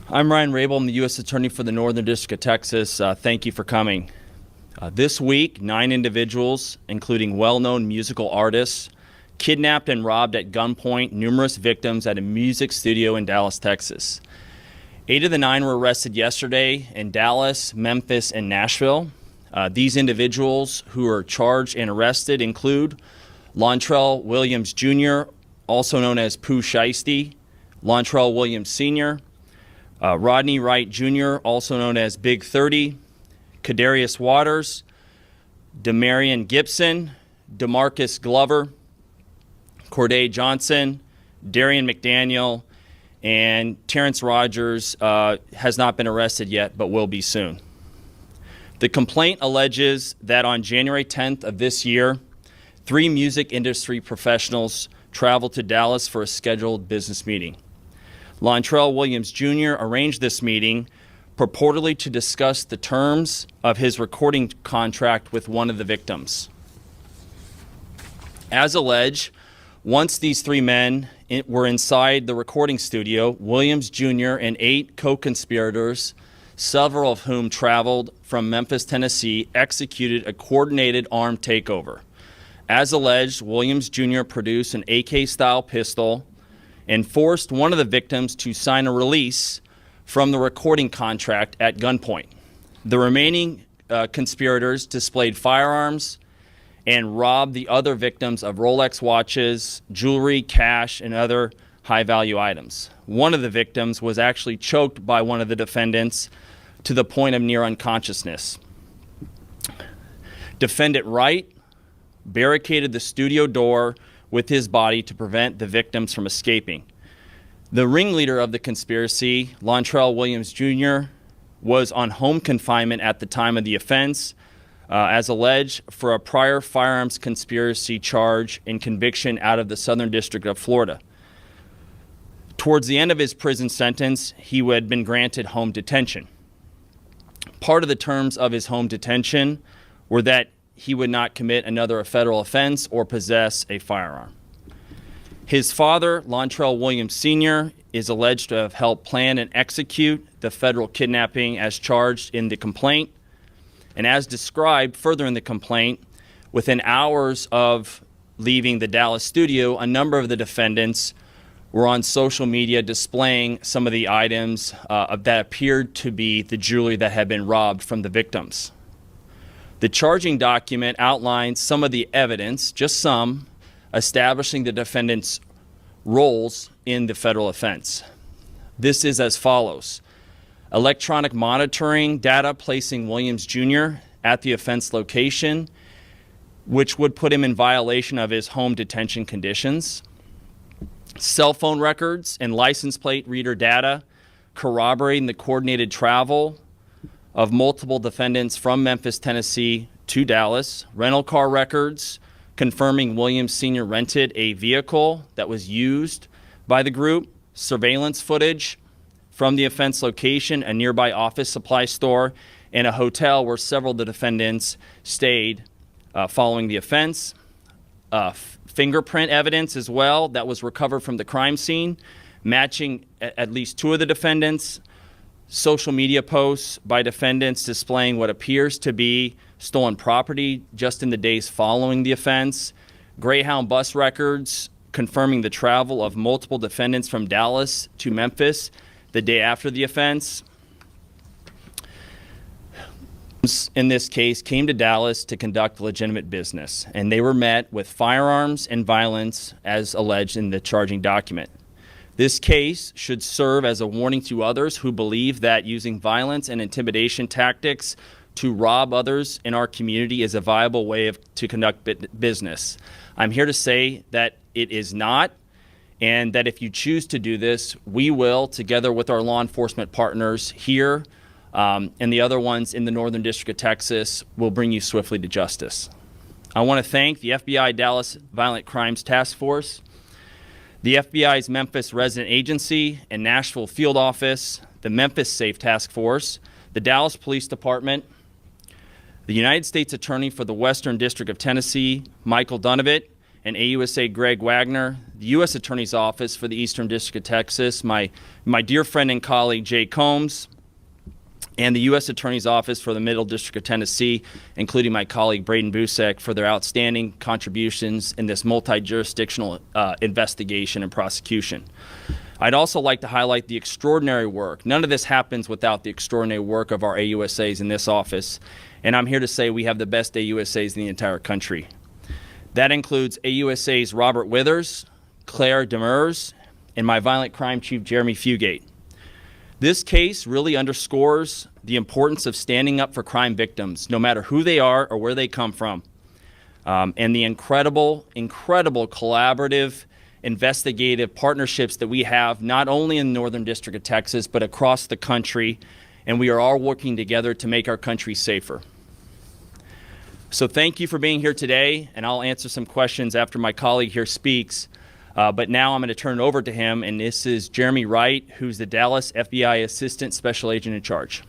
I'm Ryan Rabel. I'm the U.S. Attorney for the Northern District of Texas. Thank you for coming. This week, 9 individuals, including well-known musical artists, kidnapped and robbed at gunpoint numerous victims at a music studio in Dallas, Texas. 8 of the 9 were arrested yesterday in Dallas, Memphis, and Nashville. These individuals who are charged and arrested include Lontrell Williams Jr., also known as Pooh SHIESTY, Lontrell Williams Sr., Rodney Wright Jr., also known as Big 30, Kadarius Waters, Demarion Gibson, DeMarcus Glover, Corday Johnson, Darian McDaniel, and Terrence Rogers has not been arrested yet, but will be soon. The complaint alleges that on January 10th of this year, 3 music industry professionals traveled to Dallas for a scheduled business meeting. Lontrell Williams Jr. arranged this meeting purportedly to discuss the terms of his recording contract with one of the victims. As alleged, once these 3 men were inside the recording studio, Williams Jr. and 8 co-conspirators, several of whom traveled from Memphis, Tennessee, executed a coordinated armed takeover. As alleged, Williams Jr. produced an AK-style pistol and forced one of the victims to sign a release from the recording contract at gunpoint. The remaining conspirators displayed firearms and robbed the other victims of Rolex watches, jewelry, cash, and other high-value items. One of the victims was actually choked by one of the defendants to the point of near unconsciousness. Defendant Wright barricaded the studio door with his body to prevent the victims from escaping. The ringleader of the conspiracy, Lontrell Williams Jr., was on home confinement at the time of the offense, as alleged, for a prior firearms conspiracy charge and conviction out of the Southern District of Florida. Towards the end of his prison sentence, he had been granted home detention. Part of the terms of his home detention were that he would not commit another federal offense or possess a firearm. His father, Lontrell Williams Sr., is alleged to have helped plan and execute the federal kidnapping as charged in the complaint. And as described further in the complaint, within hours of leaving the Dallas studio, a number of the defendants were on social media displaying some of the items that appeared to be the jewelry that had been robbed from the victims. The charging document outlines some of the evidence, just some, establishing the defendants' roles in the federal offense. This is as follows: electronic monitoring data placing Williams Jr. at the offense location, which would put him in violation of his home detention conditions. Cell phone records and license plate reader data corroborating the coordinated travel of multiple defendants from Memphis, Tennessee to Dallas. Rental car records confirming Williams Sr. rented a vehicle that was used by the group. Surveillance footage from the offense location, a nearby office supply store, and a hotel where several of the defendants stayed following the offense. Fingerprint evidence as well that was recovered from the crime scene, matching at least 2 of the defendants. Social media posts by defendants displaying what appears to be stolen property just in the days following the offense. Greyhound bus records confirming the travel of multiple defendants from Dallas to Memphis the day after the offense. In this case, came to Dallas to conduct legitimate business, and they were met with firearms and violence as alleged in the charging document. This case should serve as a warning to others who believe that using violence and intimidation tactics to rob others in our community is a viable way to conduct business. I'm here to say that it is not, and that if you choose to do this, we will, together with our law enforcement partners here and the other ones in the Northern District of Texas, will bring you swiftly to justice. I want to thank the FBI Dallas Violent Crimes Task Force, the FBI's Memphis Resident Agency and Nashville Field Office, the Memphis Safe Task Force, the Dallas Police Department, the United States Attorney for the Western District of Tennessee, Michael Dunovit, and AUSA Greg Wagner, the U.S. Attorney's Office for the Eastern District of Texas, my dear friend and colleague Jay Combs, and the U.S. Attorney's Office for the Middle District of Tennessee, including my colleague Braden Busek, for their outstanding contributions in this multi-jurisdictional investigation and prosecution. I'd also like to highlight the extraordinary work. None of this happens without the extraordinary work of our AUSAs in this office, and I'm here to say we have the best AUSAs in the entire country. That includes AUSAs Robert Withers, Claire Demers, and my violent crime chief, Jeremy Fugate. This case really underscores the importance of standing up for crime victims, no matter who they are or where they come from, and the incredible collaborative, investigative partnerships that we have, not only in the Northern District of Texas, but across the country, and we are all working together to make our country safer. So thank you for being here today, and I'll answer some questions after my colleague here speaks. But now I'm going to turn it over to him, and this is Jeremy Wright, who's the Dallas FBI Assistant Special Agent in Charge.